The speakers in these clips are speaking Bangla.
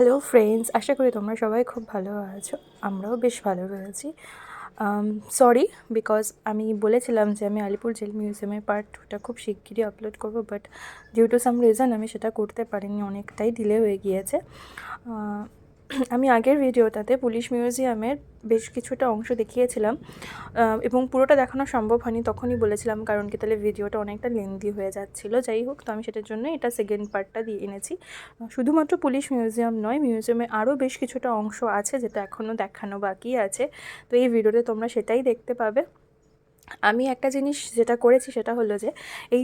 হ্যালো ফ্রেন্ডস, আশা করি তোমরা সবাই খুব ভালো আছো। আমরাও বেশ ভালো রয়েছি। সরি, বিকজ আমি বলেছিলাম যে আমি আলিপুর জেল মিউজিয়ামের পার্ট 2টা খুব শিগগিরই আপলোড করবো, but due to some reason আমি সেটা করতে পারিনি, অনেকটাই ডিলে হয়ে গিয়েছে। আমি আগের ভিডিওটাতে পুলিশ মিউজিয়ামের বেশ কিছুটা অংশ দেখিয়েছিলাম এবং পুরোটা দেখানো সম্ভব হয়নি, তখনই বলেছিলাম কারণ কি তাহলে ভিডিওটা অনেকটা লেন্দি হয়ে যাচ্ছিলো। যাই হোক, তো আমি সেটার জন্য এটা সেকেন্ড পার্টটা দিয়ে এনেছি। শুধুমাত্র পুলিশ মিউজিয়াম নয়, মিউজিয়ামে আরও বেশ কিছুটা অংশ আছে যেটা এখনও দেখানো বাকি আছে, তো এই ভিডিওতে তোমরা সেটাই দেখতে পাবে। আমি একটা জিনিস যেটা করেছি সেটা হলো যে এই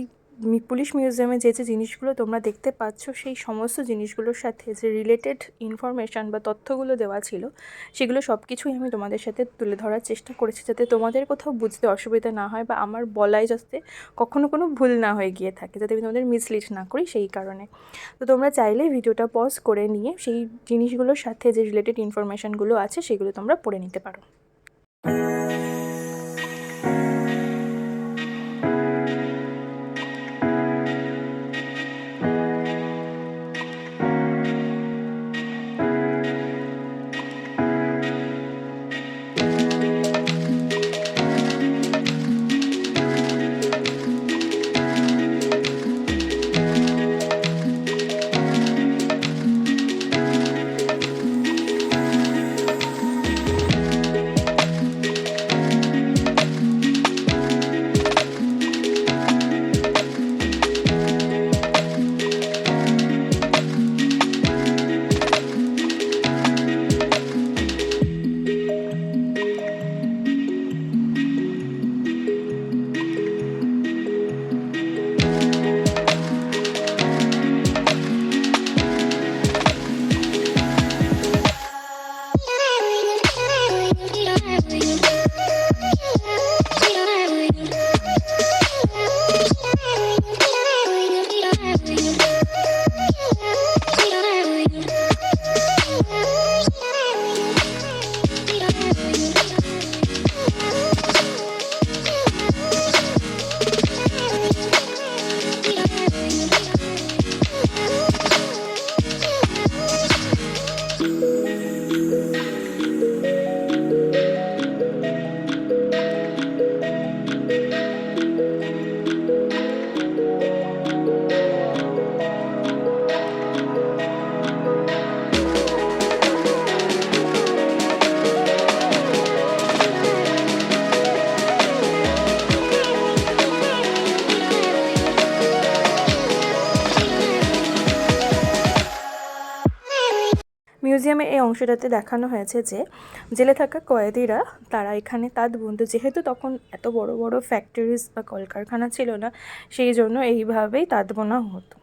পুলিশ মিউজিয়ামে যে জিনিসগুলো তোমরা দেখতে পাচ্ছ সেই সমস্ত জিনিসগুলোর সাথে যে রিলেটেড ইনফরমেশান বা তথ্যগুলো দেওয়া ছিল সেগুলো সব কিছুই আমি তোমাদের সাথে তুলে ধরার চেষ্টা করেছি, যাতে তোমাদের কোথাও বুঝতে অসুবিধা না হয় বা আমার বলায় যাতে কখনো কোনো ভুল না হয়ে গিয়ে থাকে, যাতে আমি তোমাদের মিসলিড না করি সেই কারণে। তো তোমরা চাইলে ভিডিওটা পজ করে নিয়ে সেই জিনিসগুলোর সাথে যে রিলেটেড ইনফরমেশানগুলো আছে সেগুলো তোমরা পড়ে নিতে পারো। মিউজিয়ামে এই অংশটাতে দেখানো হয়েছে যে জেলে থাকা কয়েদিরা তারা এখানে তাঁত বুনতো, যেহেতু তখন এত বড় বড় ফ্যাক্টরিজ বা কলকারখানা ছিল না, সেই জন্য এইভাবেই তাঁত বোনা হতো।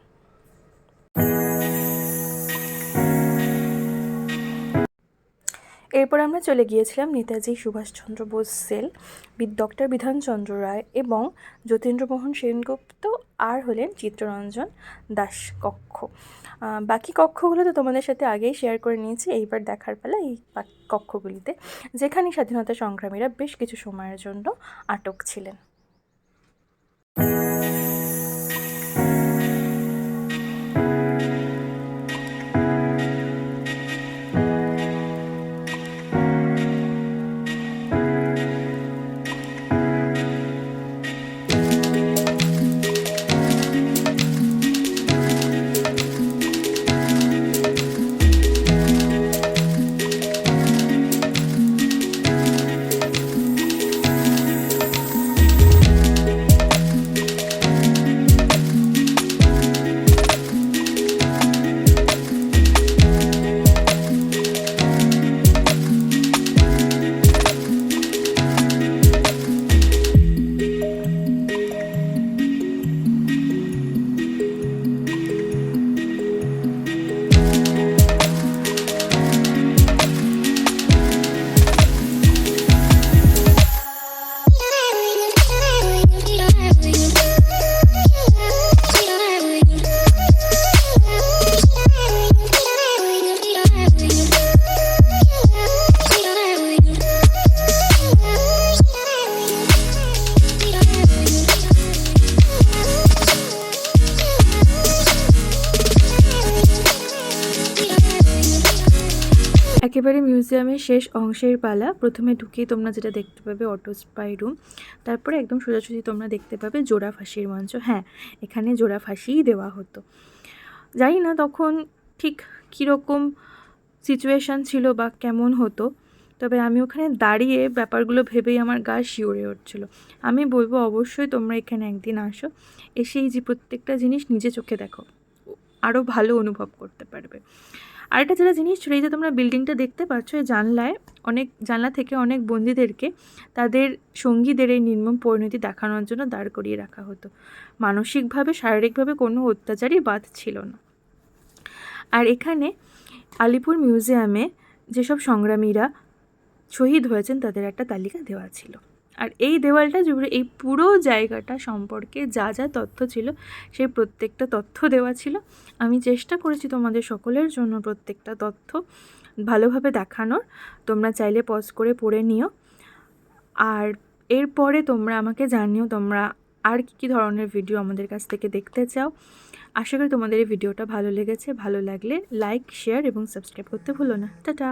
এরপর আমরা চলে গিয়েছিলাম নেতাজি সুভাষচন্দ্র বোস সেল, ডক্টর বিধানচন্দ্র রায় এবং যতীন্দ্রমোহন সেনগুপ্ত, আর হলেন চিত্তরঞ্জন দাস কক্ষ। বাকি কক্ষগুলো তো তোমাদের সাথে আগেই শেয়ার করে নিয়েছি, এইবার দেখার পালা এই কক্ষগুলিতে, যেখানে স্বাধীনতা সংগ্রামীরা বেশ কিছু সময়ের জন্য আটক ছিলেন। একেবারে মিউজিয়ামের শেষ অংশের পালা। প্রথমে ঢুকেই তোমরা যেটা দেখতে পাবে অটো স্পাই রুম, তারপরে একদম সোজাসুজি তোমরা দেখতে পাবে জোড়া ফাঁসির মঞ্চ। হ্যাঁ, এখানে জোড়া ফাঁসিই দেওয়া হতো। জানি না তখন ঠিক কীরকম সিচুয়েশান ছিল বা কেমন হতো, তবে আমি ওখানে দাঁড়িয়ে ব্যাপারগুলো ভেবেই আমার গা শিউরে উঠছিল। আমি বলবো অবশ্যই তোমরা এখানে একদিন আসো, এসে এই যে প্রত্যেকটা জিনিস নিজে চোখে দেখো, আরও ভালো অনুভব করতে পারবে। আরেকটা যেটা জিনিস ছিল, এই যে তোমরা বিল্ডিংটা দেখতে পাচ্ছ, এই জানলা থেকে অনেক বন্দীদেরকে তাদের সঙ্গীদের এই নির্মম পরিণতি দেখানোর জন্য দাঁড় করিয়ে রাখা হতো। মানসিকভাবে শারীরিকভাবে কোনো অত্যাচারই বাদ ছিল না। আর এখানে আলিপুর মিউজিয়ামে যেসব সংগ্রামীরা শহীদ হয়েছেন তাদের একটা তালিকা দেওয়া ছিল। আর এই দেওয়ালটা জুড়ে এই পুরো জায়গাটা সম্পর্কে যা যা তথ্য ছিল সেই প্রত্যেকটা তথ্য দেওয়া ছিল। আমি চেষ্টা করেছি তোমাদের সকলের জন্য প্রত্যেকটা তথ্য ভালোভাবে দেখানোর। তোমরা চাইলে পজ করে পড়ে নিও, আর এরপরে তোমরা আমাকে জানিও তোমরা আর কী ধরনের ভিডিও আমাদের কাছ থেকে দেখতে চাও। আশা করি তোমাদের এই ভিডিওটা ভালো লেগেছে। ভালো লাগলে লাইক, শেয়ার এবং সাবস্ক্রাইব করতে ভুলো না। টাটা।